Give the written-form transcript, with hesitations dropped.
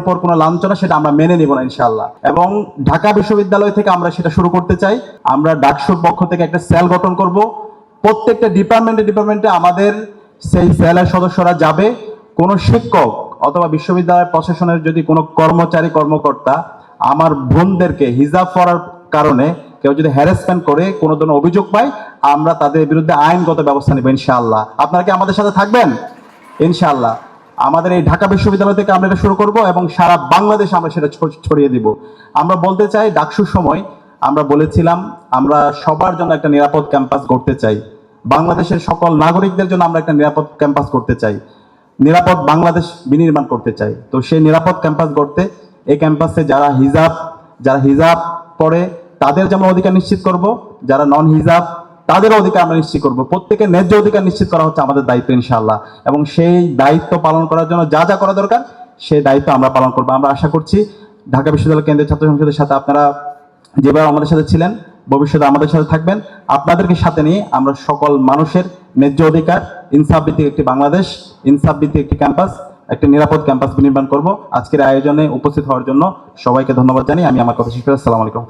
উপর কোনো লাঞ্ছনা সেটা আমরা মেনে নিব না ইনশাআল্লাহ। এবং ঢাকা বিশ্ববিদ্যালয় থেকে আমরা সেটা শুরু করতে চাই। আমরা ডাকসুর পক্ষ থেকে একটা সেল গঠন করব। প্রত্যেকটা ডিপার্টমেন্টে আমাদের সেই সেলের সদস্যরা যাবে। কোনো শিক্ষক অথবা বিশ্ববিদ্যালয় প্রশাসনের যদি কোনো কর্মকর্তা আমার বোনদেরকে হিজাব পরার কারণে কেউ যদি হ্যারাসমেন্ট করে কোনো ধরনের অভিযোগ পায়, আমরা তাদের বিরুদ্ধে আইনগত ব্যবস্থা নেব ইনশাআল্লাহ। আপনারা কি আমাদের সাথে থাকবেন? ইনশাআল্লাহ। আমাদের এই ঢাকা বিশ্ববিদ্যালয় থেকে আমরা এটা শুরু করব এবং সারা বাংলাদেশে আমরা সেটা ছড়িয়ে দিব। আমরা বলতে চাই, ডাকসুর সময় আমরা বলেছিলাম আমরা সবার জন্য একটা নিরাপদ ক্যাম্পাস গড়তে চাই। বাংলাদেশের সকল নাগরিকদের জন্য আমরা একটা নিরাপদ ক্যাম্পাস করতে চাই, নিরাপদ বাংলাদেশ বিনির্মাণ করতে চাই। তো সেই নিরাপদ ক্যাম্পাস গড়তে এই ক্যাম্পাসে যারা হিজাব পড়ে তাদের যেমন অধিকার নিশ্চিত করব, যারা নন হিজাব তাদেরও অধিকার আমরা নিশ্চিত করব। প্রত্যেকের ন্যায্য অধিকার নিশ্চিত করা হচ্ছে আমাদের দায়িত্ব ইনশাআল্লাহ। এবং সেই দায়িত্ব পালন করার জন্য যা যা করা দরকার সেই দায়িত্ব আমরা পালন করবো। আমরা আশা করছি ঢাকা বিশ্ববিদ্যালয় কেন্দ্রীয় ছাত্র সংসদের সাথে আপনারা যেভাবে আমাদের সাথে ছিলেন, ভবিষ্যতে আমাদের সাথে থাকবেন। আপনাদেরকে সাথে নিয়ে আমরা সকল মানুষের ন্যায্য অধিকার, ইনসাফ ভিত্তিক একটি বাংলাদেশ, ইনসাফ ভিত্তিক একটি ক্যাম্পাস, একটি নিরাপদ ক্যাম্পাস বিনির্মাণ করব। আজকের আয়োজনে উপস্থিত হওয়ার জন্য সবাইকে ধন্যবাদ জানিয়ে আমি আমার কথা শেষ করি। আসসালামু আলাইকুম।